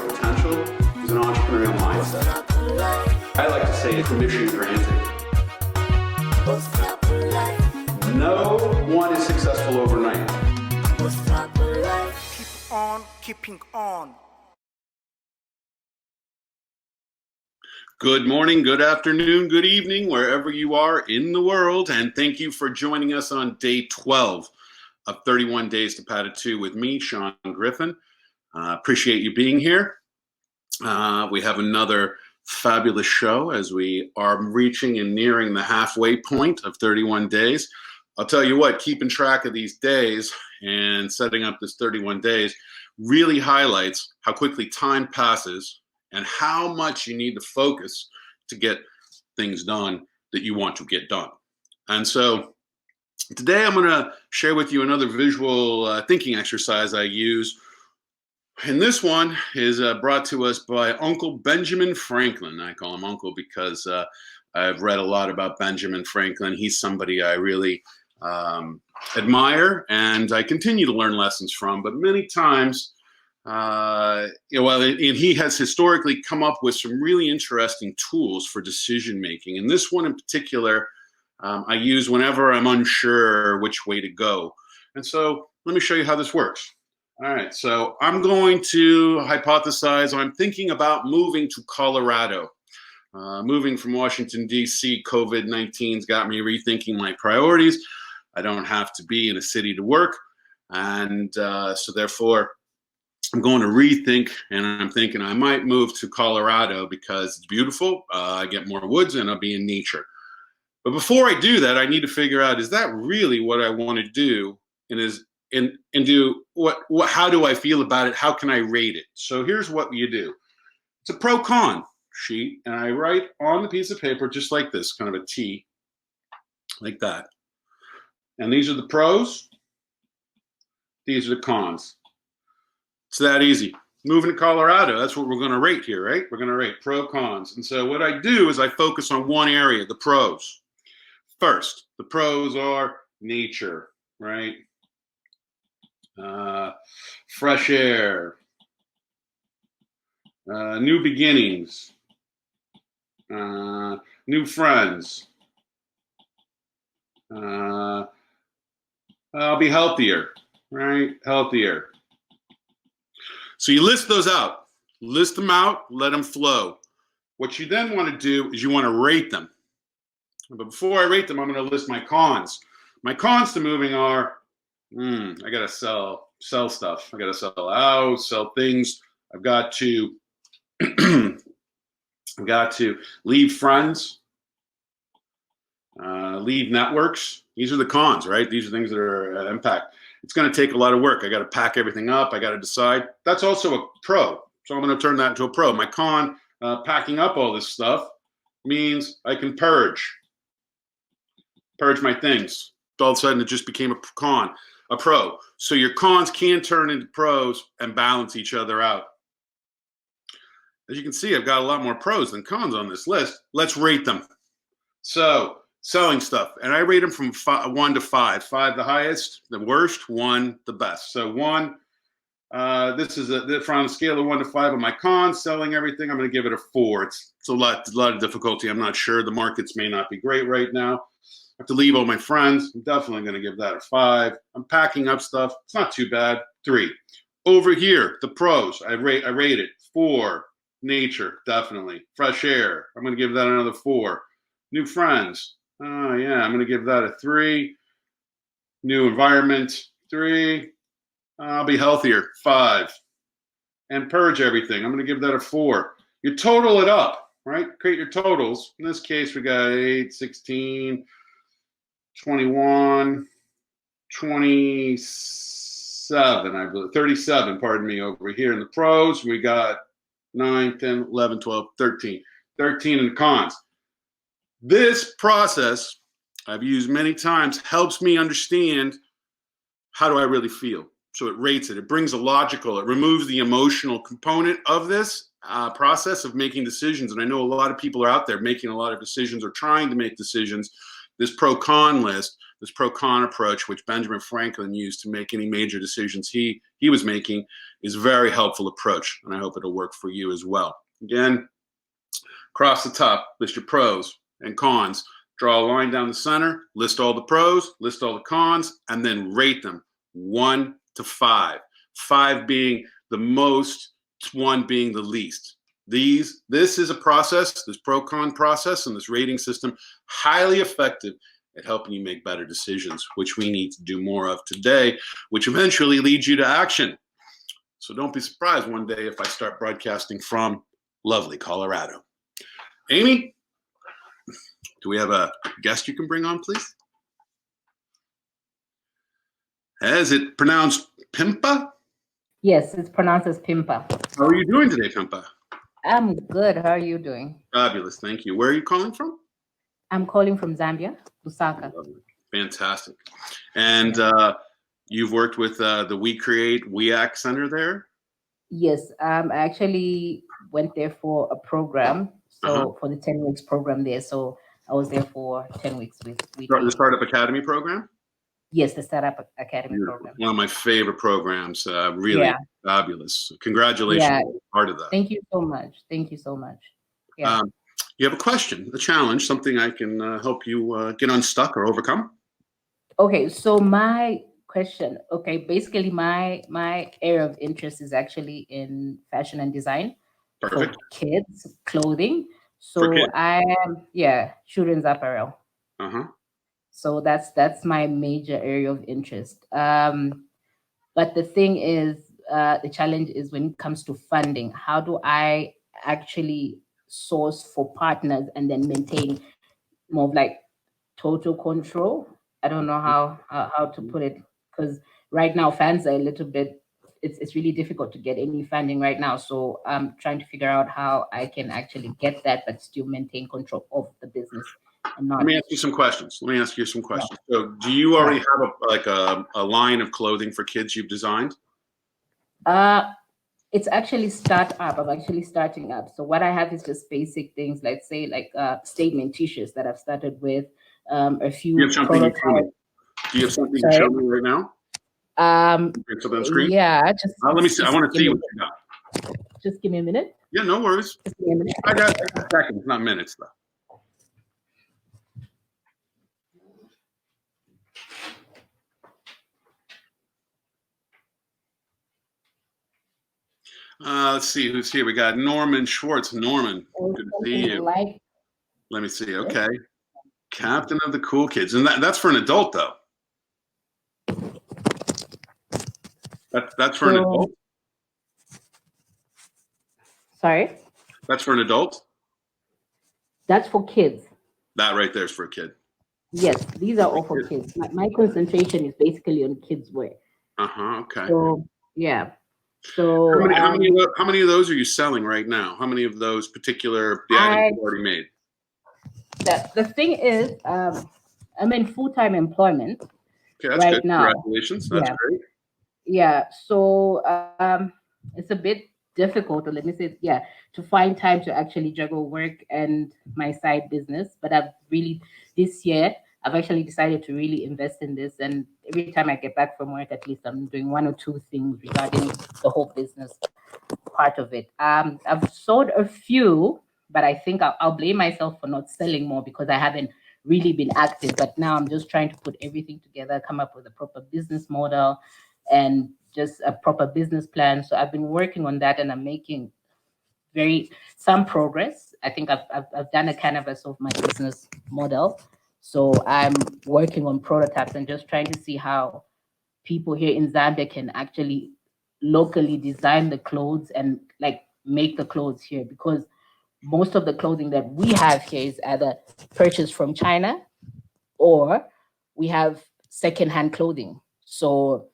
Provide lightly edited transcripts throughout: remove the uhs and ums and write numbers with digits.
potential is an entrepreneurial mindset. I like to say it's mission granted. No one is successful overnight. Keep on keeping on. Good morning, good afternoon, good evening, wherever you are in the world, and thank you for joining us on day 12 of 31 Days to PADITU with me, Sean Griffin. Appreciate you being here. We have another fabulous show as we are reaching and nearing the halfway point of 31 days. I'll tell you what, keeping track of these days and setting up this 31 days really highlights how quickly time passes and how much you need to focus to get things done that you want to get done. And so today I'm going to share with you another visual thinking exercise I use. And this one is brought to us by Uncle Benjamin Franklin. I call him Uncle because I've read a lot about Benjamin Franklin. He's somebody I really admire and I continue to learn lessons from, but many times and he has historically come up with some really interesting tools for decision making. And this one in particular, I use whenever I'm unsure which way to go. And so let me show you how this works. All right, so I'm going to hypothesize, I'm thinking about moving to Colorado. Moving from Washington, D.C., COVID-19's got me rethinking my priorities. I don't have to be in a city to work. And so therefore, I'm going to rethink, and I'm thinking I might move to Colorado because it's beautiful. I get more woods, and I'll be in nature. But before I do that, I need to figure out, is that really what I want to do? And do what? How do I feel about it? How can I rate it? So here's what you do. It's a pro-con sheet, and I write on the piece of paper just like this, kind of a T, like that. And these are the pros. These are the cons. It's that easy. Moving to Colorado, that's what we're going to rate here, right? We're going to rate pro, cons. And so what I do is I focus on one area, the pros. First, the pros are nature, right? Fresh air, new beginnings, new friends. I'll be healthier, right? Healthier. So you list those out, list them out, let them flow. What you then want to do is you want to rate them. But before I rate them, I'm going to list my cons. My cons to moving are, I got to sell stuff. I got to sell a house, sell things. I've got to leave friends, leave networks. These are the cons, right? These are things that are impact. It's going to take a lot of work. I got to pack everything up. I got to decide. That's also a pro. So I'm going to turn that into a pro. My con, packing up all this stuff, means I can purge my things. All of a sudden, it just became a pro. So your cons can turn into pros and balance each other out. As you can see, I've got a lot more pros than cons on this list. Let's rate them. So selling stuff, and I rate them from 1 to 5. 5 the highest, the worst, 1 the best. So 1, this is from a scale of 1 to 5 on my cons, selling everything. I'm going to give it a 4. It's a lot of difficulty. I'm not sure. The markets may not be great right now. I have to leave all my friends. I'm definitely going to give that a 5. I'm packing up stuff. It's not too bad. 3. Over here, the pros. I rate it 4. Nature, definitely. Fresh air. I'm going to give that another 4. New friends. Oh, yeah, I'm going to give that a 3. New environment, 3. I'll be healthier, 5. And purge everything. I'm going to give that a 4. You total it up, right? Create your totals. In this case, we got 8, 16, 21, 27, I believe. 37, pardon me, over here. In the pros, we got 9, 10, 11, 12, 13. 13 in the cons. This process I've used many times helps me understand how do I really feel. So it rates it. It brings a logical, it removes the emotional component of this process of making decisions. And I know a lot of people are out there making a lot of decisions or trying to make decisions this pro-con list, this pro-con approach, which Benjamin Franklin used to make any major decisions he was making, is a very helpful approach, and I hope it'll work for you as well. Again, across the top, list your pros and cons. Draw a line down the center, list all the pros, list all the cons, and then rate them 1 to 5. 5 being the most, 1 being the least. This is a process, this pro-con process and this rating system, highly effective at helping you make better decisions, which we need to do more of today, which eventually leads you to action. So don't be surprised one day if I start broadcasting from lovely Colorado. Amy, do we have a guest you can bring on, please? Is it pronounced Pimpa? Yes, it's pronounced as Pimpa. How are you doing today, Pimpa? I'm good. How are you doing? Fabulous, thank you. Where are you calling from? I'm calling from Zambia, Lusaka. Fantastic. And you've worked with the We Create, We Act Center there? Yes, I actually went there for a program, so for the 10 weeks program there. So I was there for 10 weeks with We Create. The Startup Academy program? Yes, the Startup Academy program. One of my favorite programs. Really fabulous. Congratulations on being part of that. Thank you so much. Thank you so much. Yeah. You have a question, a challenge, something I can help you get unstuck or overcome? Okay, so my question, basically my area of interest is actually in fashion and design. Perfect. For kids, clothing. So For kids. I am, children's apparel. So that's my major area of interest. But the thing is, the challenge is when it comes to funding, how do I actually source for partners and then maintain more of like total control? I don't know how to put it, because right now fans are a little bit, it's really difficult to get any funding right now. So I'm trying to figure out how I can actually get that, but still maintain control of the business. Let me ask you some questions. So do you already have a line of clothing for kids you've designed? It's actually I'm actually starting up. So what I have is just basic things, let's say like statement t-shirts that I've started with, a few. Do you have something you can show me right now? It's up on screen? Yeah. Let me see. I want to see what you got. Just give me a minute. Yeah, no worries. Just give me a minute. I got seconds, not minutes, though. Let's see who's here. We got Norman Schwartz. Norman, good to see you. Let me see. Okay. Captain of the Cool Kids. And that's for an adult, though. That's for an adult? Sorry? That's for an adult? That's for kids. That right there is for a kid. Yes, these are all for kids. My concentration is basically on kids wear. Okay. So, yeah. So how many of those are you selling right now? How many of those particular items you've already made? The thing is, I'm in full-time employment that's right good. now. Congratulations. That's great. Yeah. So it's a bit difficult, or let me say, to find time to actually juggle work and my side business. But this year, I've actually decided to really invest in this. And every time I get back from work, at least I'm doing 1 or 2 things regarding the whole business part of it. I've sold a few, but I think I'll blame myself for not selling more because I haven't really been active. But now I'm just trying to put everything together, come up with a proper business model and just a proper business plan. So I've been working on that and I'm making some progress. I think I've done a canvas of my business model. So I'm working on prototypes and just trying to see how people here in Zambia can actually locally design the clothes and like make the clothes here, because most of the clothing that we have here is either purchased from China or we have secondhand clothing. So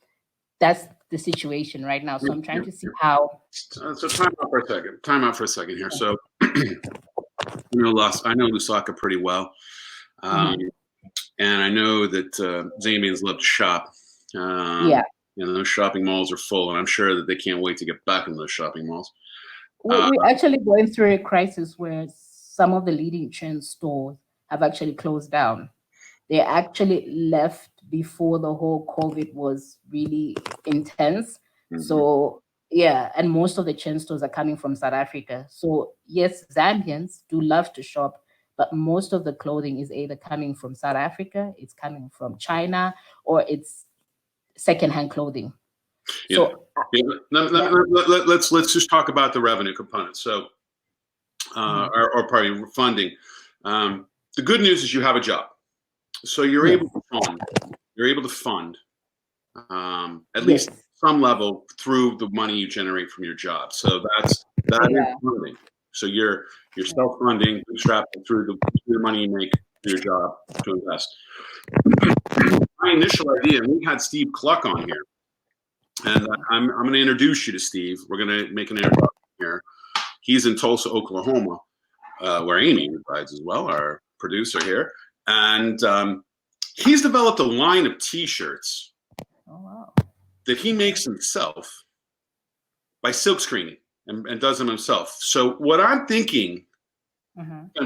that's the situation right now. So I'm trying to see how. So time out for a second here. So I know Lusaka pretty well. And I know that Zambians love to shop. Those shopping malls are full, and I'm sure that they can't wait to get back in those shopping malls. We're actually going through a crisis where some of the leading chain stores have actually closed down. They actually left before the whole COVID was really intense. So yeah, and most of the chain stores are coming from South Africa. So yes, Zambians do love to shop, but most of the clothing is either coming from South Africa, it's coming from China, or it's secondhand clothing. Yeah. So Yeah. Let's just talk about the revenue component. So, or probably funding. The good news is you have a job, so you're yes, able to fund. You're able to fund at least yes, some level through the money you generate from your job. So that is yeah, funding. So you're self-funding, bootstrapping through the money you make through your job to invest. My initial idea, and we had Steve Cluck on here, and I'm going to introduce you to Steve. We're going to make an introduction here. He's in Tulsa, Oklahoma, where Amy resides as well, our producer here. And he's developed a line of T-shirts that he makes himself by silk screening and does them himself. So what I'm thinking,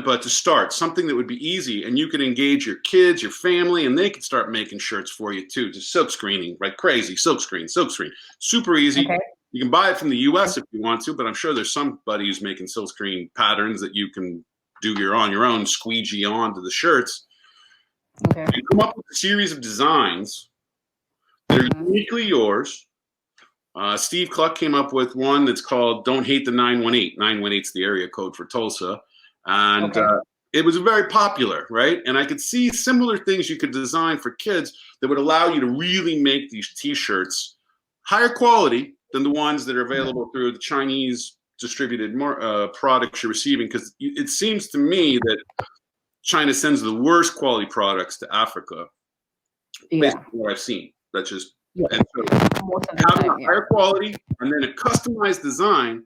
but to start, something that would be easy, and you can engage your kids, your family, and they can start making shirts for you too. Just silk screening, right? Crazy, silk screen, super easy. Okay. You can buy it from the U.S. if you want to, but I'm sure there's somebody who's making silk screen patterns that you can do on your own, squeegee onto the shirts. Okay. You come up with a series of designs that are uniquely yours. Steve Cluck came up with one that's called "Don't Hate the 918." 918 is the area code for Tulsa. And it was very popular, right? And I could see similar things you could design for kids that would allow you to really make these T-shirts higher quality than the ones that are available through the Chinese distributed products you're receiving. Because it seems to me that China sends the worst quality products to Africa, based on what I've seen. That's just and so having a higher quality and then a customized design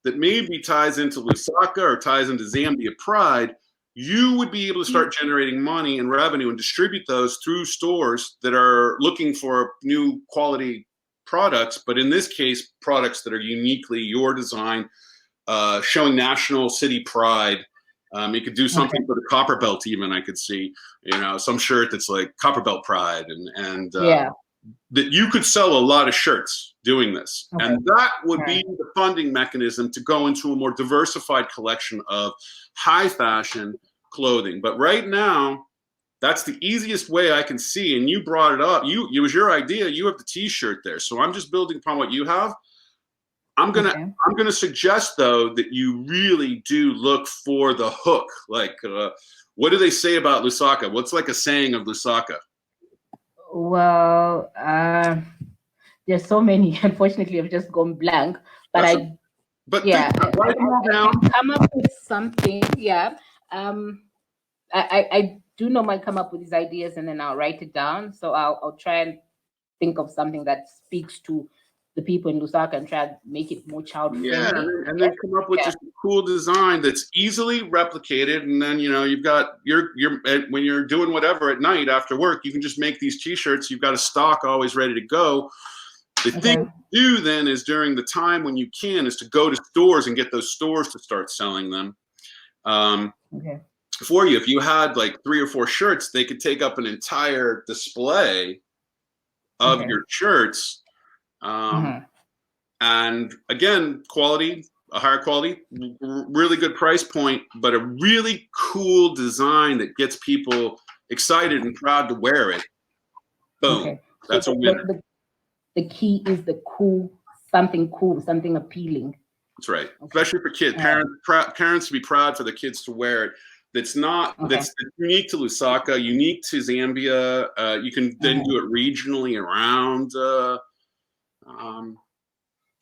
that maybe ties into Lusaka or ties into Zambia Pride, you would be able to start generating money and revenue and distribute those through stores that are looking for new quality products, but in this case, products that are uniquely your design, showing national city pride. You could do something for the Copper Belt even, I could see, some shirt that's like Copper Belt Pride and that you could sell a lot of shirts doing this. And that would be the funding mechanism to go into a more diversified collection of high fashion clothing. But right now, that's the easiest way I can see. And you brought it up. It was your idea. You have the T-shirt there. So I'm just building upon what you have. I'm gonna suggest though that you really do look for the hook. Like, what do they say about Lusaka? What's like a saying of Lusaka? Well, there's so many. Unfortunately, I've just gone blank. But I come up with something. Yeah. I do normally come up with these ideas and then I'll write it down. So I'll try and think of something that speaks to the people in Lusaka and try and make it more child friendly. Yeah, and then come up with just a cool design that's easily replicated. And then you've got your when you're doing whatever at night after work, you can just make these T-shirts. You've got a stock always ready to go. The thing to do then is during the time when you can is to go to stores and get those stores to start selling them. For you, if you had like 3 or 4 shirts, they could take up an entire display of your shirts. And again, quality, a higher quality, really good price point, but a really cool design that gets people excited and proud to wear it. Boom. That's a winner. The key is the something cool, something appealing. That's right. Especially for kids. Parents to be proud for their kids to wear it. That's unique to Lusaka, unique to Zambia. You can then do it regionally around.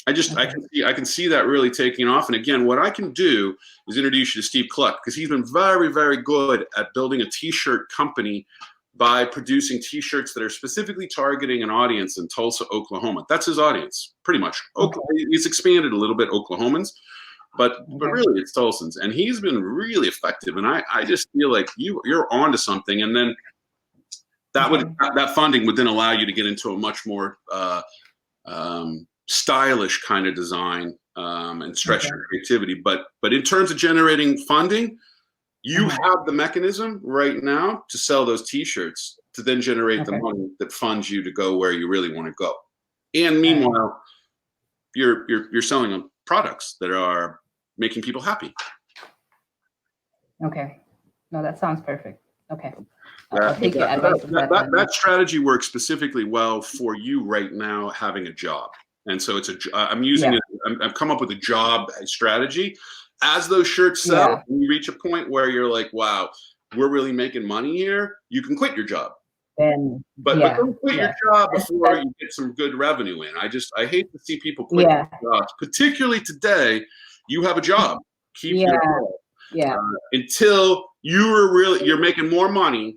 I can see that really taking off. And again, what I can do is introduce you to Steve Cluck, because he's been very, very good at building a T-shirt company by producing T-shirts that are specifically targeting an audience in Tulsa, Oklahoma. That's his audience, pretty much. He's expanded a little bit, Oklahomans, but really it's Tulsans. And he's been really effective. And I just feel like you're onto something. And then that funding would then allow you to get into a much more stylish kind of design and stretch your creativity. But in terms of generating funding, You have the mechanism right now to sell those T-shirts to then generate the money that funds you to go where you really want to go. And meanwhile, you're selling them products that are making people happy. Okay. No, that sounds perfect. Okay. I'll take your advice. That strategy works specifically well for you right now having a job. And so I'm using it. I've come up with a job strategy. As those shirts sell, when you reach a point where you're like, wow, we're really making money here, you can quit your job. But don't quit your job before you get some good revenue in. I hate to see people quit their jobs, particularly today. You have a job. Keep your job. Until you're making more money.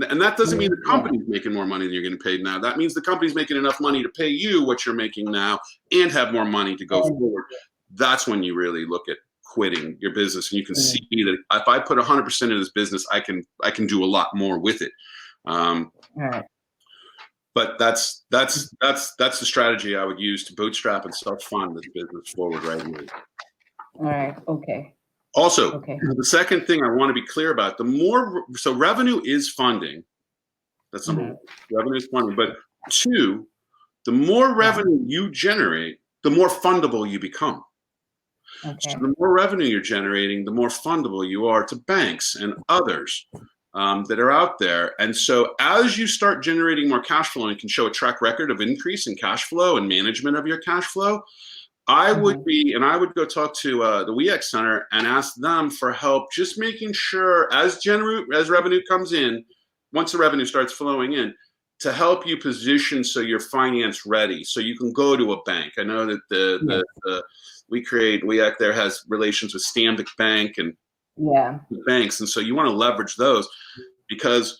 And that doesn't mean the company's making more money than you're getting paid now. That means the company's making enough money to pay you what you're making now and have more money to go forward. That's when you really look at quitting your business, and you can see that if I put 100% into this business, I can do a lot more with it. But that's the strategy I would use to bootstrap and self-fund this business forward right now. All right. Okay. Also, the second thing I want to be clear about, so revenue is funding. That's number one. Revenue is funding. But two, the more revenue you generate, the more fundable you become. So the more revenue you're generating, the more fundable you are to banks and others that are out there. And so as you start generating more cash flow and you can show a track record of increase in cash flow and management of your cash flow, I would go talk to the WEX Center and ask them for help, just making sure as revenue comes in, once the revenue starts flowing in, to help you position so you're finance ready, so you can go to a bank. I know that WEX there has relations with Stanbic Bank and banks, and so you want to leverage those because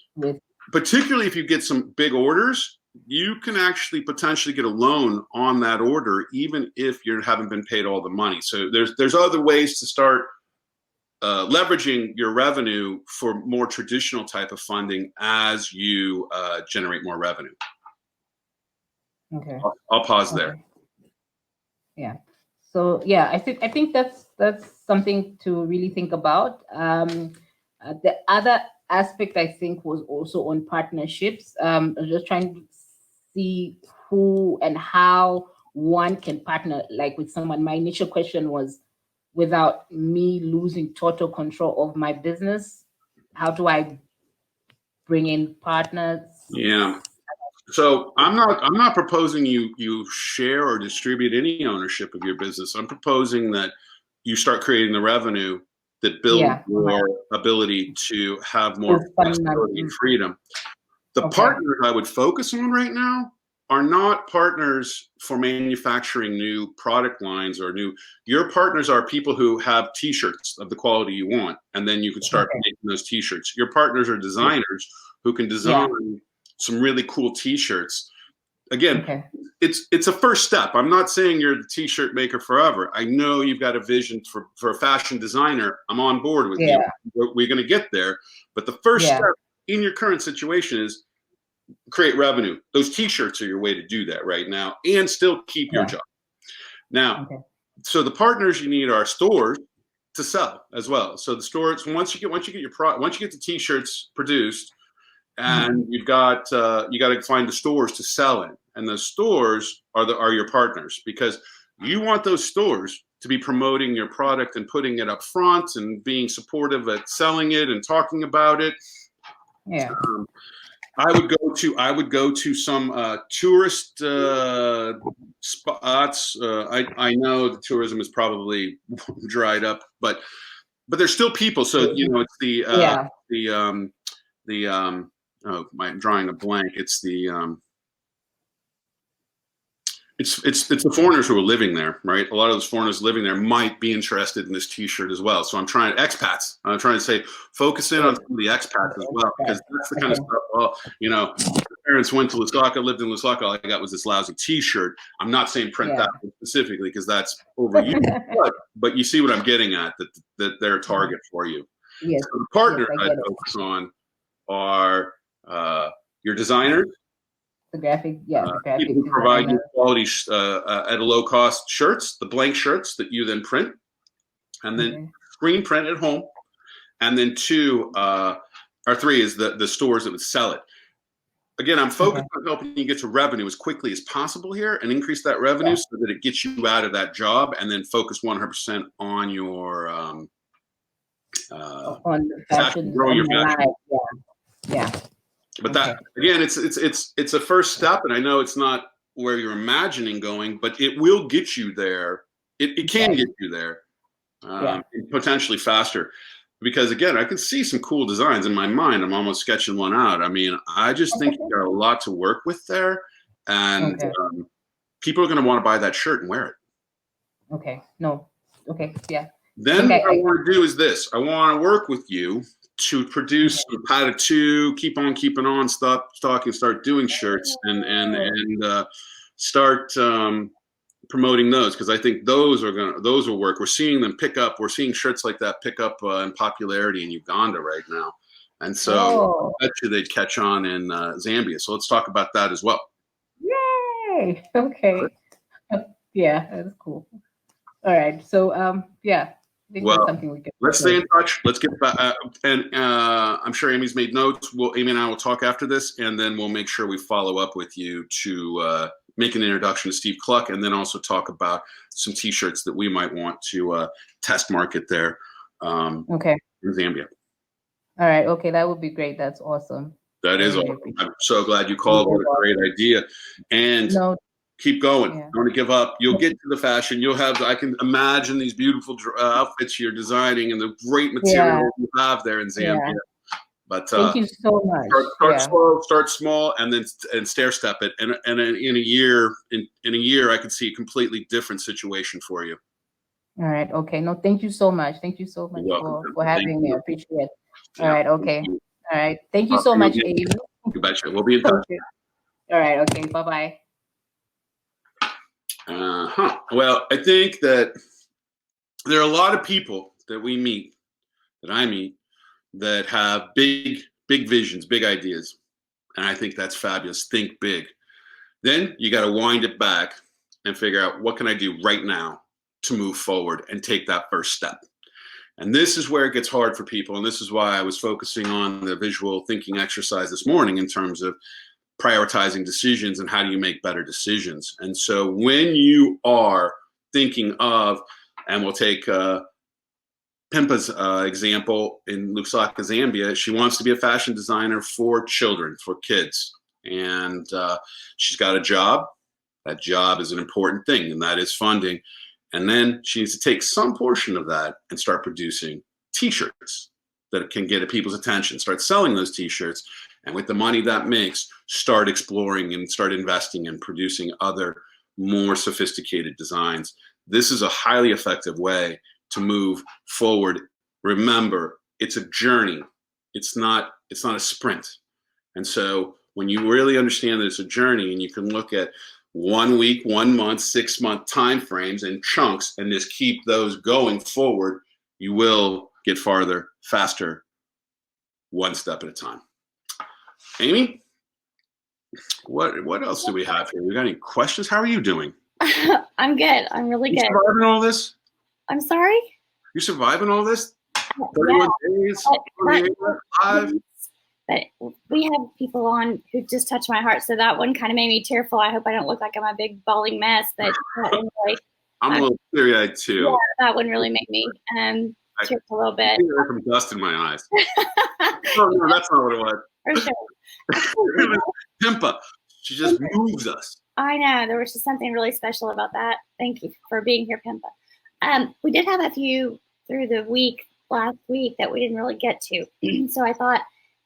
particularly if you get some big orders, you can actually potentially get a loan on that order, even if you haven't been paid all the money. So there's other ways to start leveraging your revenue for more traditional type of funding as you generate more revenue. Okay. I'll pause there. Yeah. So yeah, I think that's something to really think about. The other aspect I think was also on partnerships. I was just trying to see who and how one can partner like with someone. My initial question was, without me losing total control of my business, how do I bring in partners? Yeah. So I'm not proposing you share or distribute any ownership of your business. I'm proposing that you start creating the revenue that builds your ability to have more flexibility and freedom. The partners I would focus on right now are not partners for manufacturing new product lines or your partners are people who have T-shirts of the quality you want, and then you can start making those T-shirts. Your partners are designers who can design some really cool T-shirts. Again, it's a first step. I'm not saying you're the T-shirt maker forever. I know you've got a vision for a fashion designer. I'm on board with you. We're going to get there. But the first step in your current situation is create revenue. Those T-shirts are your way to do that right now and still keep your job. Now, so the partners you need are stores to sell as well. So the stores, once you get the T-shirts produced, and you got to find the stores to sell in, and the stores are your partners, because you want those stores to be promoting your product and putting it up front and being supportive at selling it and talking about it. I would go to some tourist spots. I know the tourism is probably dried up, but there's still people. So it's I'm drawing a blank. It's the it's the foreigners who are living there, right? A lot of those foreigners living there might be interested in this T-shirt as well. So I'm trying to say, focus in on some of the expats as well, because that's the kind of stuff. Well, my parents went to Lusaka, lived in Lusaka. All I got was this lousy T-shirt. I'm not saying print that specifically because that's overused, but you see what I'm getting at. That they're a target for you. Yes. So the partners I focus on are your designers. The graphic, people who provide you quality at a low cost shirts, the blank shirts that you then print and then screen print at home, and then two, or three is the stores that would sell it. Again, I'm focused on helping you get to revenue as quickly as possible here and increase that revenue so that it gets you out of that job, and then focus 100% on your on the fashion, growing your fashion. Yeah. But that, again, it's a first step, and I know it's not where you're imagining going, but it will get you there. It can get you there, potentially faster. Because again, I can see some cool designs in my mind. I'm almost sketching one out. I mean, I just think you got a lot to work with there, and people are going to want to buy that shirt and wear it. Okay. No. Okay. Yeah. Then what I want to do is this. I want to work with you to produce some PADITU, keep on keeping on, stop talking, start doing shirts, and start promoting those, because I think those will work. We're seeing them pick up. We're seeing shirts like that pick up in popularity in Uganda right now, and so I bet you they'd catch on in Zambia. So let's talk about that as well. Yay! Okay. Yeah, that's cool. All right. So yeah. Well, let's stay in touch. Let's get back, and I'm sure Amy's made notes. Amy and I will talk after this, and then we'll make sure we follow up with you to make an introduction to Steve Cluck, and then also talk about some T-shirts that we might want to test market there. In Zambia. All right. Okay, that would be great. That's awesome. That is awesome. I'm so glad you called. What a great idea. And keep going. Don't give up. You'll get to the fashion. You'll have, I can imagine these beautiful outfits you're designing and the great material you have there in Zambia. But thank you so much. Start slow, start small, and then stair step it. And in a year, I could see a completely different situation for you. All right. Okay. No, thank you so much. Thank you so much for having me. I appreciate it. All right. Okay. All right. Thank you so much, Amy. You betcha. We'll be in touch. All right. Okay. Bye-bye. Well, I think that there are a lot of people that we meet, that I meet, that have big visions, big ideas. And I think that's fabulous. Think big. Then you got to wind it back and figure out, what can I do right now to move forward and take that first step? And this is where it gets hard for people. And this is why I was focusing on the visual thinking exercise this morning in terms of prioritizing decisions and how do you make better decisions. And so when you are thinking of, and we'll take Pimpa's example in Lusaka, Zambia, she wants to be a fashion designer for children, for kids. And she's got a job. That job is an important thing, and that is funding. And then she needs to take some portion of that and start producing T-shirts that can get people's attention, start selling those T-shirts. And with the money that makes, start exploring and start investing in producing other more sophisticated designs. This is a highly effective way to move forward. Remember, it's a journey. It's not a sprint. And so when you really understand that it's a journey, and you can look at 1 week, 1 month, 6 month time frames and chunks, and just keep those going forward, you will get farther, faster, one step at a time. Amy, what else do we have here? We got any questions? How are you doing? I'm good. I'm really good. You surviving all this? I'm sorry? You surviving all this? 31 days? But we have people on who just touched my heart, so that one kind of made me tearful. I hope I don't look like I'm a big bawling mess, but anyway. I'm a little teary-eyed too. Yeah, that one really made me tear a little bit. I feel like some dust in my eyes. No, that's not what it was. For sure. Pimpa, she just moves us. I know, there was just something really special about that. Thank you for being here, Pimpa. We did have a few through the week, last week, that we didn't really get to. So I thought,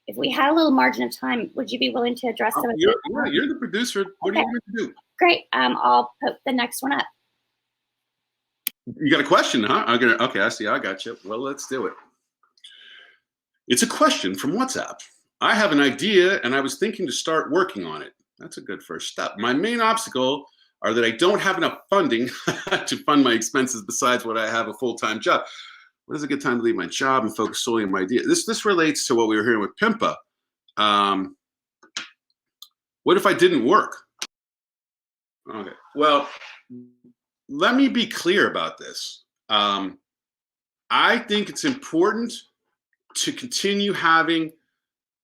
if we had a little margin of time, would you be willing to address some of them? Yeah, you're the producer. What do you want me to do? Great. I'll put the next one up. You got a question, huh? Okay, I see. I got you. Well, let's do it. It's a question from WhatsApp. I have an idea, and I was thinking to start working on it. That's a good first step. My main obstacle are that I don't have enough funding to fund my expenses besides what I have a full-time job. What is a good time to leave my job and focus solely on my idea? This relates to what we were hearing with Pimpa. What if I didn't work? Okay, well, let me be clear about this. I think it's important to continue having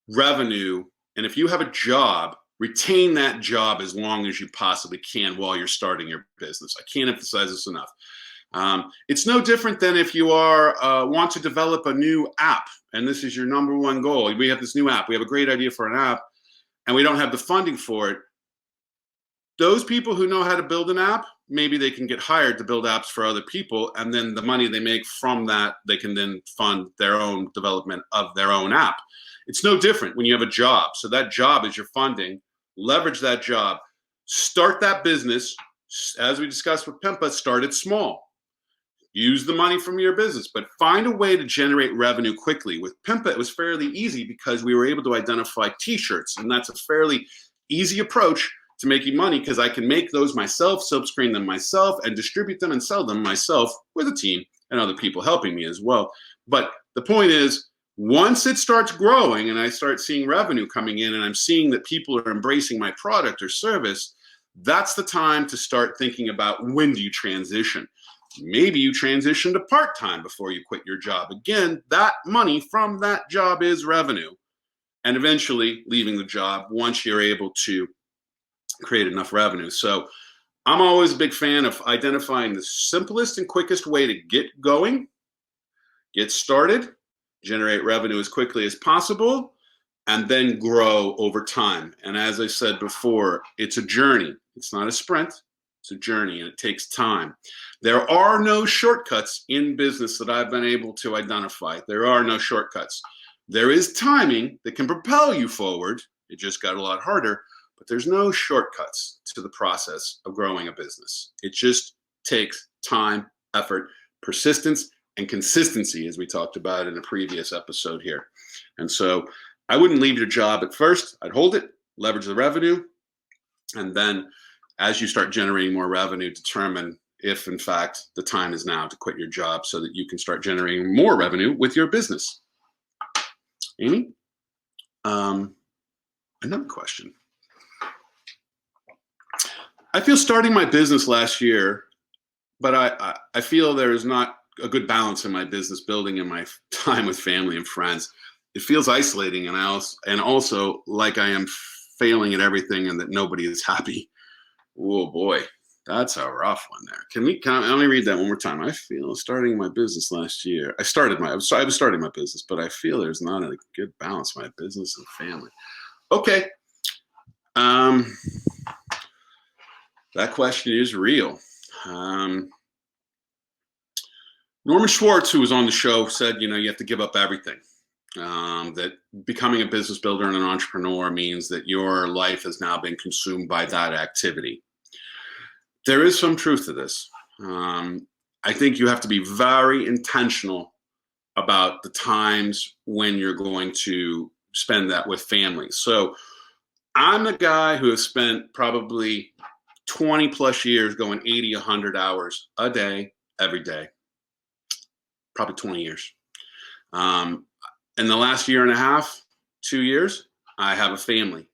revenue, and if you have a job, retain that job as long as you possibly can while you're starting your business. I can't emphasize this enough. It's no different than if you want to develop a new app, and this is your number one goal. We have this new app. We have a great idea for an app, and we don't have the funding for it. Those people who know how to build an app, maybe they can get hired to build apps for other people, and then the money they make from that, they can then fund their own development of their own app. It's no different when you have a job. So that job is your funding. Leverage that job. Start that business. As we discussed with Pimpa, start it small. Use the money from your business, but find a way to generate revenue quickly. With Pimpa, it was fairly easy because we were able to identify t-shirts, and that's a fairly easy approach to making money because I can make those myself, silk-screen them myself, and distribute them and sell them myself with a team and other people helping me as well. But the point is, once it starts growing and I start seeing revenue coming in and I'm seeing that people are embracing my product or service, that's the time to start thinking about, when do you transition? Maybe you transition to part-time before you quit your job. Again, that money from that job is revenue. And eventually leaving the job once you're able to create enough revenue. So I'm always a big fan of identifying the simplest and quickest way to get going, get started, generate revenue as quickly as possible, and then grow over time. And as I said before, it's a journey. It's not a sprint. It's a journey, and it takes time. There are no shortcuts in business that I've been able to identify. There are no shortcuts. There is timing that can propel you forward. It just got a lot harder, but there's no shortcuts to the process of growing a business. It just takes time, effort, persistence, and consistency, as we talked about in a previous episode here. And so I wouldn't leave your job at first. I'd hold it, leverage the revenue, and then as you start generating more revenue, determine if, in fact, the time is now to quit your job so that you can start generating more revenue with your business. Amy? Another question. I feel starting my business last year, but I feel there is not a good balance in my business building and my time with family and friends. It feels isolating, and also like I am failing at everything and that nobody is happy. Oh boy, that's a rough one there. Let me read that one more time. I feel starting my business last year. I was starting my business, but I feel there's not a good balance in my business and family. Okay. That question is real. Norman Schwartz, who was on the show, said, you have to give up everything. That becoming a business builder and an entrepreneur means that your life has now been consumed by that activity. There is some truth to this. I think you have to be very intentional about the times when you're going to spend that with family. So I'm the guy who has spent probably 20 plus years going 80, 100 hours a day, every day, probably 20 years. In the last year and a half, 2 years, I have a family,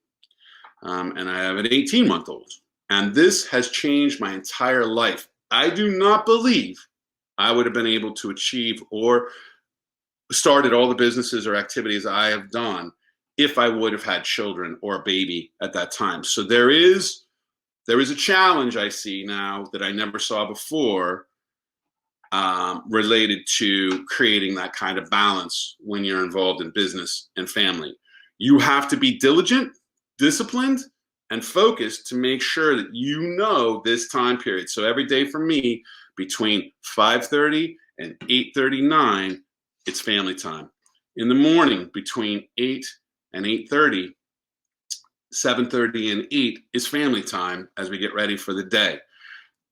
and I have an 18-month-old. And this has changed my entire life. I do not believe I would have been able to achieve or started all the businesses or activities I have done if I would have had children or a baby at that time. So there is a challenge I see now that I never saw before, related to creating that kind of balance when you're involved in business and family. You have to be diligent, disciplined, and focused to make sure that you know this time period. So every day for me, between 5:30 and 8:39, it's family time. In the morning, between 8 and 8:30, 7:30 and 8 is family time as we get ready for the day.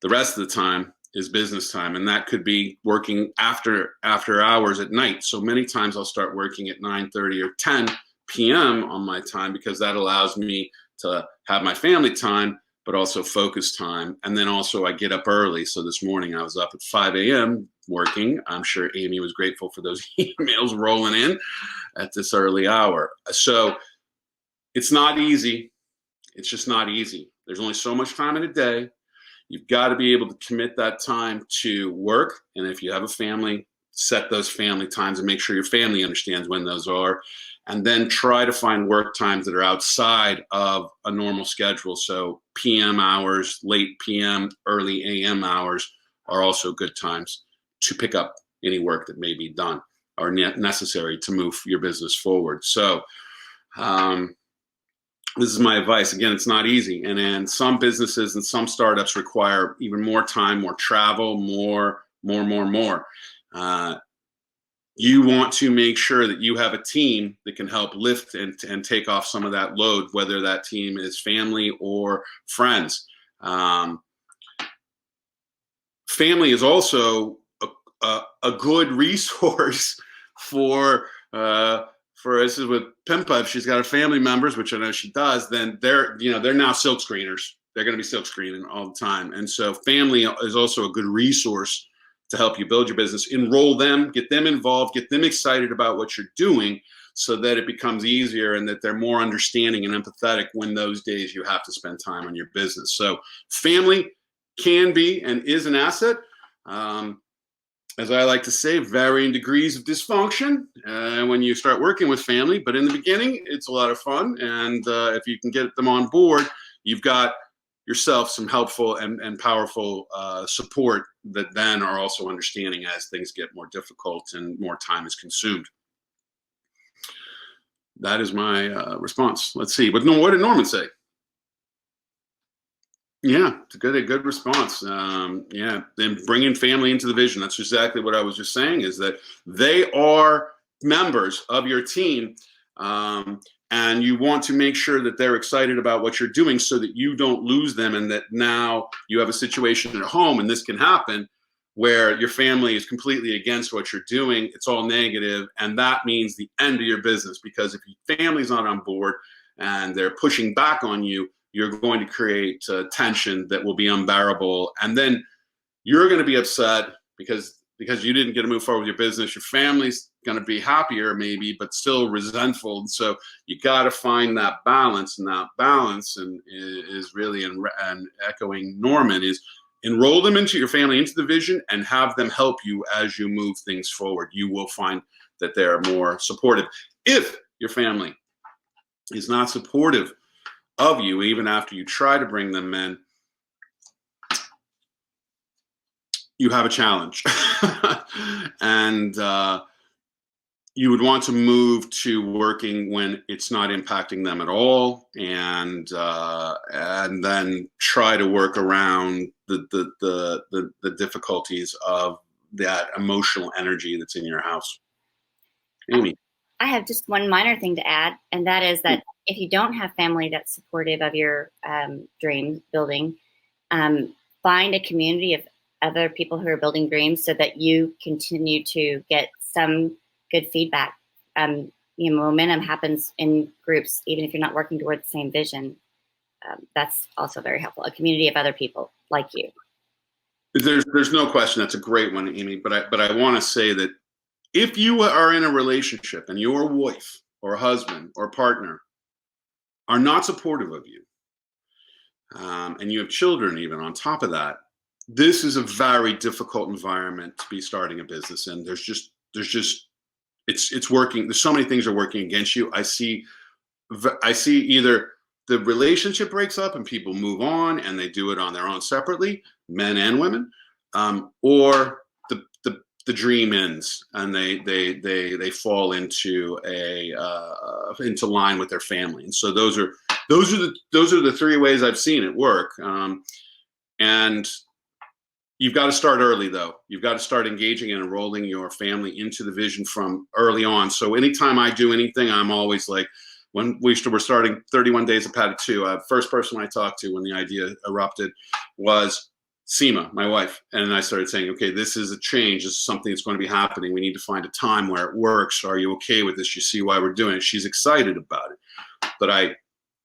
The rest of the time is business time, and that could be working after hours at night. So many times I'll start working at 9:30 or 10 p.m. on my time because that allows me to have my family time, but also focus time. And then also I get up early. So this morning I was up at 5 a.m. working. I'm sure Amy was grateful for those emails rolling in at this early hour. So it's not easy. It's just not easy. There's only so much time in a day. You've got to be able to commit that time to work. And if you have a family, set those family times and make sure your family understands when those are. And then try to find work times that are outside of a normal schedule. So PM hours, late PM, early AM hours are also good times to pick up any work that may be done or necessary to move your business forward. So this is my advice. Again, it's not easy. And some businesses and some startups require even more time, more travel, more. You want to make sure that you have a team that can help lift and take off some of that load, whether that team is family or friends. Family is also a good resource for this is with Pimpa. If she's got her family members, which I know she does, then they're now silk screeners. They're going to be silk screening all the time. And so family is also a good resource to help you build your business. Enroll them, get them involved, get them excited about what you're doing so that it becomes easier and that they're more understanding and empathetic when those days you have to spend time on your business. So family can be and is an asset. As I like to say, varying degrees of dysfunction when you start working with family. But in the beginning, it's a lot of fun. And if you can get them on board, you've got yourself some helpful and powerful support that then are also understanding as things get more difficult and more time is consumed. That is my response. Let's see. But no, what did Norman say? Yeah, it's a good response. Yeah, then bringing family into the vision. That's exactly what I was just saying, is that they are members of your team. And you want to make sure that they're excited about what you're doing so that you don't lose them, and that now you have a situation at home, and this can happen, where your family is completely against what you're doing. It's all negative, and that means the end of your business, because if your family's not on board and they're pushing back on you, you're going to create tension that will be unbearable. And then you're going to be upset because you didn't get to move forward with your business. Your family's going to be happier maybe, but still resentful. And so you got to find that balance, and that balance is really, and echoing Norman, is enroll them into your family, into the vision, and have them help you as you move things forward. You will find that they're more supportive. If your family is not supportive of you, even after you try to bring them in, you have a challenge. And you would want to move to working when it's not impacting them at all, and then try to work around the difficulties of that emotional energy that's in your house. Amy. I have just one minor thing to add, and that is that if you don't have family that's supportive of your dream building, find a community of other people who are building dreams so that you continue to get some good feedback. Momentum happens in groups, even if you're not working toward the same vision. That's also very helpful. A community of other people like you. There's no question. That's a great one, Amy. But I want to say that if you are in a relationship and your wife or husband or partner are not supportive of you, and you have children even on top of that, this is a very difficult environment to be starting a business in. It's working. There's so many things are working against you. I see either the relationship breaks up and people move on and they do it on their own separately, men and women, or the dream ends and they fall into into line with their family. And so those are the three ways I've seen it work. And you've got to start early, though. You've got to start engaging and enrolling your family into the vision from early on. So anytime I do anything, I'm always like, when we're starting 31 Days of PADITU, first person I talked to when the idea erupted was Seema, my wife. And I started saying, okay, this is a change. This is something that's going to be happening. We need to find a time where it works. Are you okay with this? You see why we're doing it? She's excited about it. But I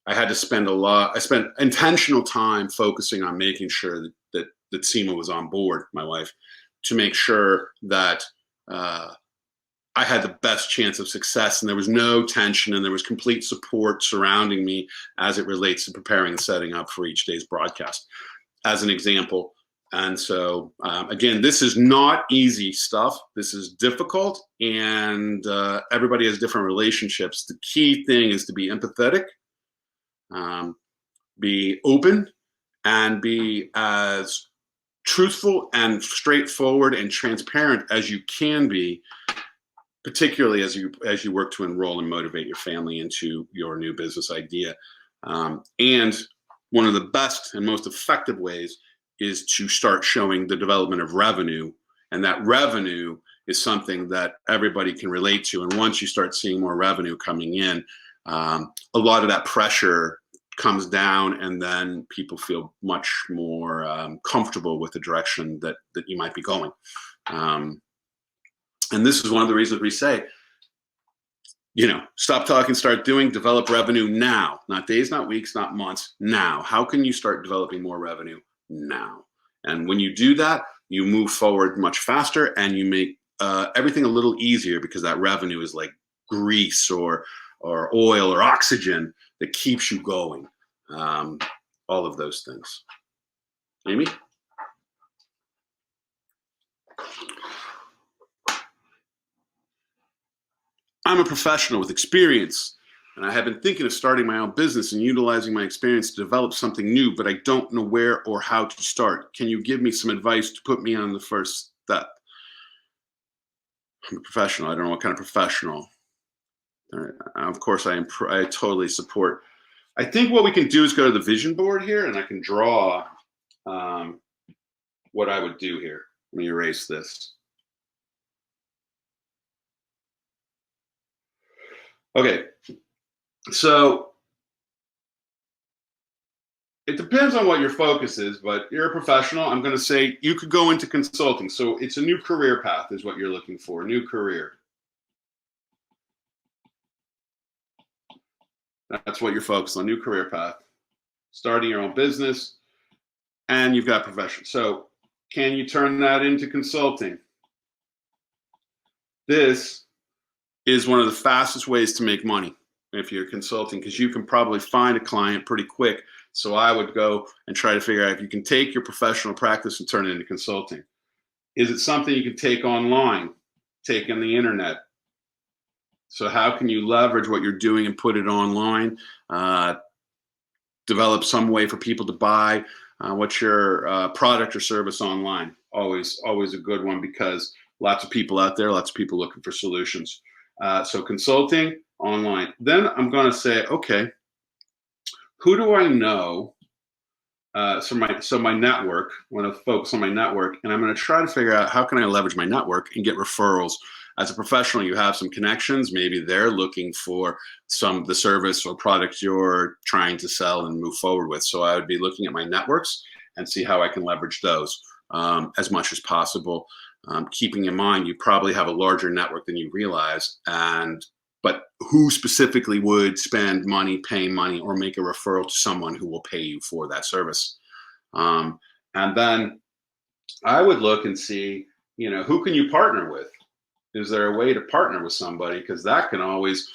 had to spend I spent intentional time focusing on making sure that Seema was on board, my wife, to make sure that I had the best chance of success, and there was no tension, and there was complete support surrounding me as it relates to preparing and setting up for each day's broadcast. As an example, And so, again, this is not easy stuff. This is difficult, and everybody has different relationships. The key thing is to be empathetic, be open, and be as truthful and straightforward and transparent as you can be, particularly as you work to enroll and motivate your family into your new business idea. And one of the best and most effective ways is to start showing the development of revenue. And that revenue is something that everybody can relate to. And once you start seeing more revenue coming in, a lot of that pressure comes down, and then people feel much more comfortable with the direction that you might be going. And this is one of the reasons we say, stop talking, start doing, develop revenue now, not days, not weeks, not months, now. How can you start developing more revenue now? And when you do that, you move forward much faster, and you make everything a little easier, because that revenue is like grease or oil or oxygen that keeps you going. All of those things. Amy? I'm a professional with experience, and I have been thinking of starting my own business and utilizing my experience to develop something new, but I don't know where or how to start. Can you give me some advice to put me on the first step? I'm a professional. I don't know what kind of professional. Of course, I totally support. I think what we can do is go to the vision board here, and I can draw what I would do here. Let me erase this. Okay, so it depends on what your focus is, but you're a professional. I'm going to say you could go into consulting. So it's a new career path is what you're looking for, a new career. That's what you're focused on, new career path, starting your own business, and you've got profession. So can you turn that into consulting? This is one of the fastest ways to make money if you're consulting, because you can probably find a client pretty quick. So I would go and try to figure out if you can take your professional practice and turn it into consulting. Is it something you can take online, take on the internet? So how can you leverage what you're doing and put it online? Develop some way for people to buy what's your product or service online. Always a good one, because lots of people out there, lots of people looking for solutions. So consulting online. Then I'm going to say, okay, who do I know? So my network. I'm going to focus on my network, and I'm going to try to figure out how can I leverage my network and get referrals. As a professional, you have some connections. Maybe they're looking for the service or product you're trying to sell and move forward with. So I would be looking at my networks and see how I can leverage those as much as possible. Keeping in mind, you probably have a larger network than you realize, but who specifically would spend money, pay money, or make a referral to someone who will pay you for that service? And then I would look and see, who can you partner with? Is there a way to partner with somebody? Because that can always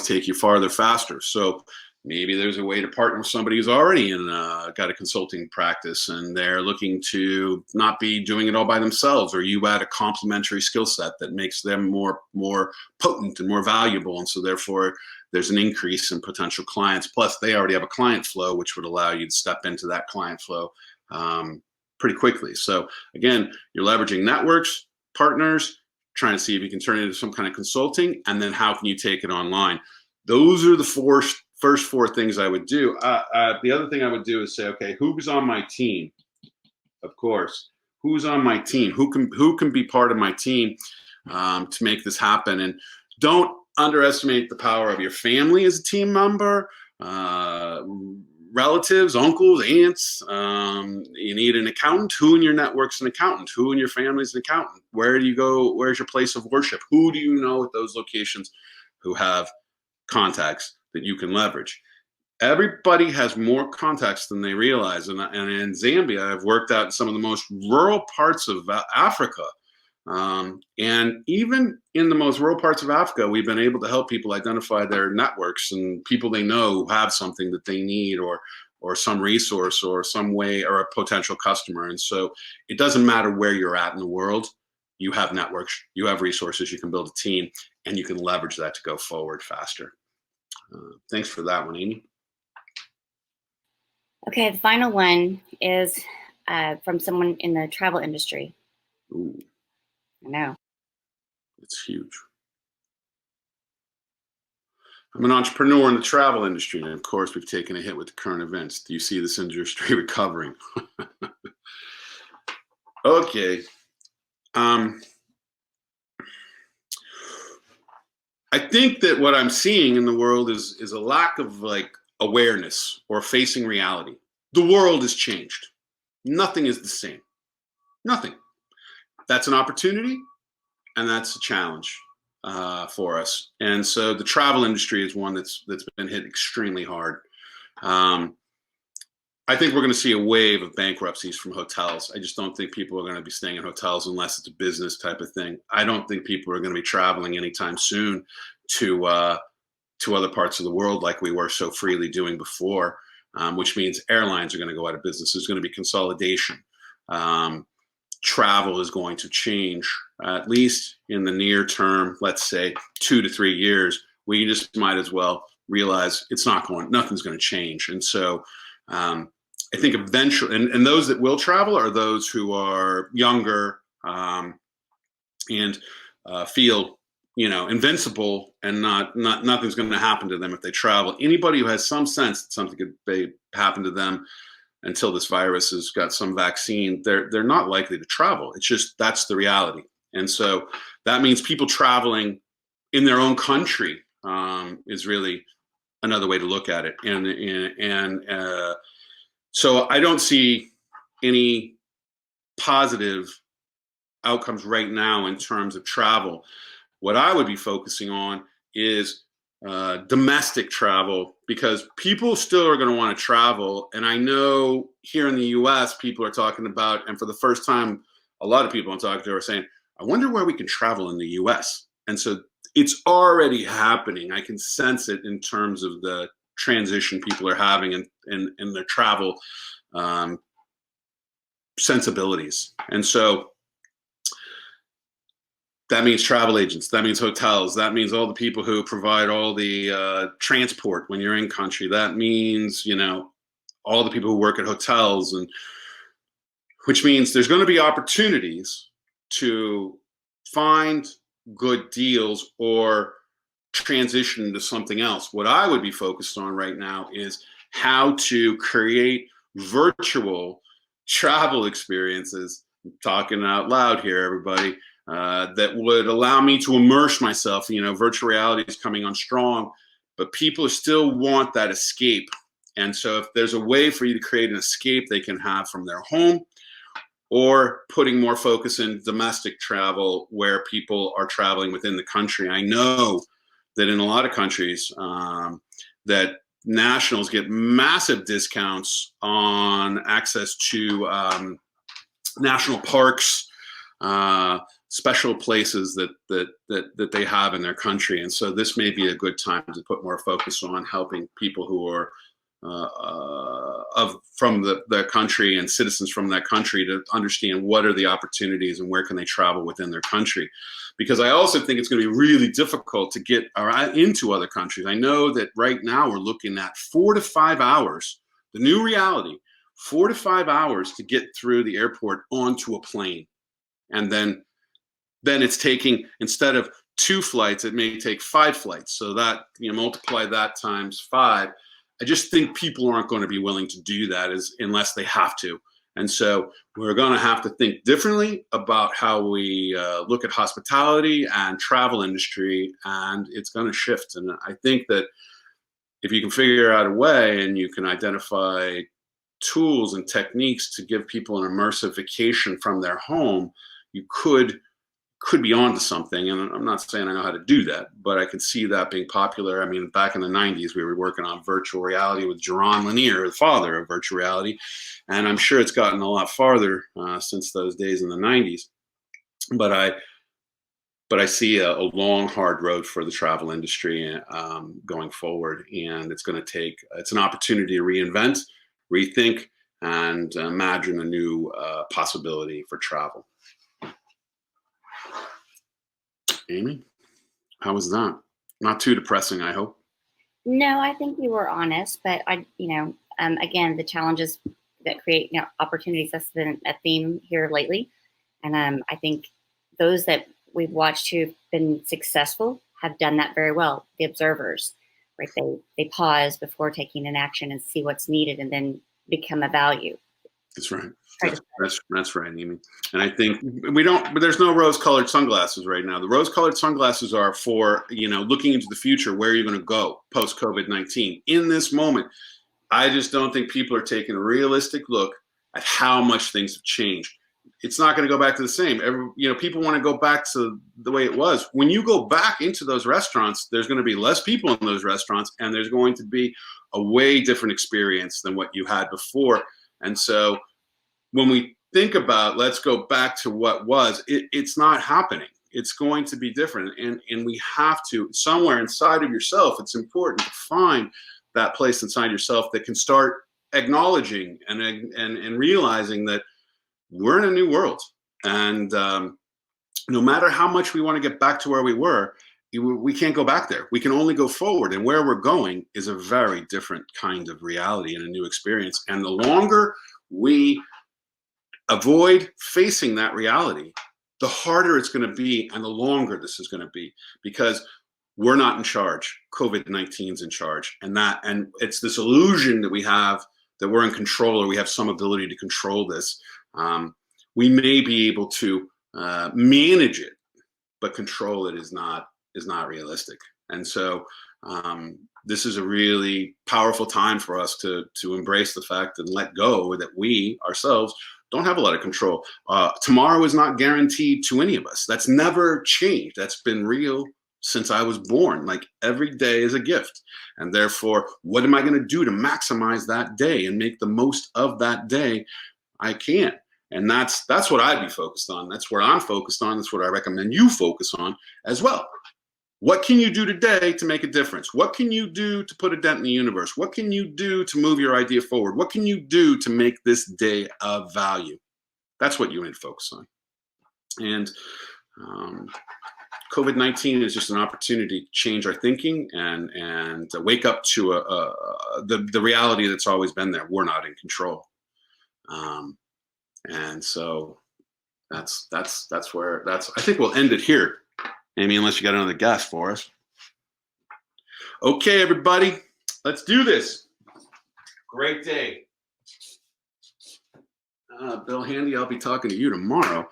take you farther faster. So maybe there's a way to partner with somebody who's already got a consulting practice, and they're looking to not be doing it all by themselves, or you add a complementary skill set that makes them more potent and more valuable. And so therefore there's an increase in potential clients. Plus they already have a client flow, which would allow you to step into that client flow pretty quickly. So again, you're leveraging networks, partners, trying to see if you can turn it into some kind of consulting, and then how can you take it online? Those are the first four things I would do. The other thing I would do is say, okay, who's on my team? Of course, who's on my team? Who can be part of my team to make this happen? And don't underestimate the power of your family as a team member, relatives, uncles, aunts. You need an accountant. Who in your network's an accountant? Who in your family's an accountant? Where do you go? Where's your place of worship? Who do you know at those locations who have contacts that you can leverage? Everybody has more contacts than they realize. And in Zambia, I've worked out in some of the most rural parts of Africa. And even in the most rural parts of Africa, we've been able to help people identify their networks and people they know who have something that they need, or or some resource or some way or a potential customer. And so it doesn't matter where you're at in the world. You have networks, you have resources, you can build a team, and you can leverage that to go forward faster. Thanks for that one, Amy. Okay, the final one is from someone in the travel industry. Ooh, I know. it's huge. I'm an entrepreneur in the travel industry, and of course, we've taken a hit with the current events. Do you see this industry recovering? Okay. I think that what I'm seeing in the world is a lack of like awareness or facing reality. The world has changed. Nothing is the same. Nothing. That's an opportunity, and that's a challenge for us. And so the travel industry is one that's been hit extremely hard. I think we're going to see a wave of bankruptcies from hotels. I just don't think people are going to be staying in hotels unless it's a business type of thing. I don't think people are going to be traveling anytime soon to other parts of the world like we were so freely doing before, which means airlines are going to go out of business. There's going to be consolidation. Travel is going to change, at least in the near term, let's say 2 to 3 years. We just might as well realize nothing's going to change. And so I think eventually, and those that will travel are those who are younger and feel, invincible, and nothing's going to happen to them if they travel. Anybody who has some sense that something could happen to them until this virus has got some vaccine, they're not likely to travel. It's just that's the reality. And so that means people traveling in their own country is really another way to look at it. And so I don't see any positive outcomes right now in terms of travel. What I would be focusing on is domestic travel, because people still are going to want to travel. And I know here in the US, people are talking about, and for the first time, a lot of people I'm talking to are saying, I wonder where we can travel in the US. And so it's already happening. I can sense it in terms of the transition people are having in their travel sensibilities. And so that means travel agents, that means hotels, that means all the people who provide all the transport when you're in country. That means, all the people who work at hotels, and which means there's going to be opportunities to find good deals or transition into something else. What I would be focused on right now is how to create virtual travel experiences. I'm talking out loud here, everybody, that would allow me to immerse myself. Virtual reality is coming on strong, but people still want that escape. And so if there's a way for you to create an escape they can have from their home, or putting more focus in domestic travel where people are traveling within the country. I know that in a lot of countries that nationals get massive discounts on access to national parks, special places that they have in their country. And so this may be a good time to put more focus on helping people who are from the country and citizens from that country to understand what are the opportunities and where can they travel within their country. Because I also think it's going to be really difficult to get into other countries. I know that right now we're looking at 4 to 5 hours, the new reality, 4 to 5 hours to get through the airport onto a plane. And then it's taking, instead of 2 flights, it may take 5 flights. So that, multiply that times 5. I just think people aren't going to be willing to do that unless they have to. And so we're going to have to think differently about how we look at hospitality and travel industry, and it's going to shift. And I think that if you can figure out a way and you can identify tools and techniques to give people an immersive vacation from their home, you could be onto something. And I'm not saying I know how to do that, but I could see that being popular. I mean, back in the 90s, we were working on virtual reality with Jaron Lanier, the father of virtual reality. And I'm sure it's gotten a lot farther since those days in the 90s. But I see a long, hard road for the travel industry going forward. And it's an opportunity to reinvent. rethink and imagine a new possibility for travel. Amy, how was that? Not too depressing, I hope. No, I think you were honest, but again, the challenges that create opportunities, that's been a theme here lately. And I think those that we've watched who've been successful have done that very well. The observers, right? They pause before taking an action and see what's needed and then become a value. That's right. That's right, Amy. And I think but there's no rose-colored sunglasses right now. The rose-colored sunglasses are for, looking into the future, where you're going to go post-COVID-19. In this moment, I just don't think people are taking a realistic look at how much things have changed. It's not going to go back to the same. People want to go back to the way it was. When you go back into those restaurants, there's going to be less people in those restaurants, and there's going to be a way different experience than what you had before. And so when we think about let's go back to what was, it's not happening. It's going to be different. And we have to, somewhere inside of yourself, it's important to find that place inside yourself that can start acknowledging and realizing that we're in a new world. And no matter how much we want to get back to where we were, we can't go back there. We can only go forward. And where we're going is a very different kind of reality and a new experience. And the longer we avoid facing that reality, the harder it's going to be and the longer this is going to be, because we're not in charge. COVID-19 is in charge. And it's this illusion that we have that we're in control, or we have some ability to control this. We may be able to manage it, but control it is not realistic. And so this is a really powerful time for us to embrace the fact and let go that we ourselves don't have a lot of control. Tomorrow is not guaranteed to any of us. That's never changed. That's been real since I was born. Like, every day is a gift. And therefore, what am I going to do to maximize that day and make the most of that day? I can. And that's what I'd be focused on. That's where I'm focused on. That's what I recommend you focus on as well. What can you do today to make a difference? What can you do to put a dent in the universe? What can you do to move your idea forward? What can you do to make this day of value? That's what you need to focus on. And COVID-19 is just an opportunity to change our thinking and wake up to the reality that's always been there. We're not in control. And so I think we'll end it here, Amy, unless you got another guest for us. Okay, everybody, let's do this. Great day. Bill Handy, I'll be talking to you tomorrow.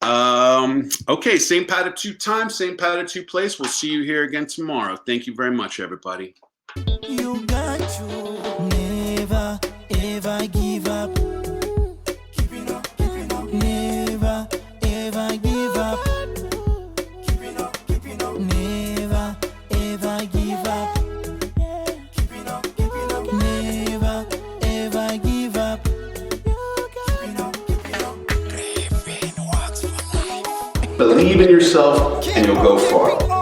Okay, same PADITU time, same PADITU place. We'll see you here again tomorrow. Thank you very much, everybody. You got to never, ever give up. Keeping up, never, ever give up. Keeping up, never, ever give up. Keeping up, never, ever give up. Believe in yourself and you'll go far.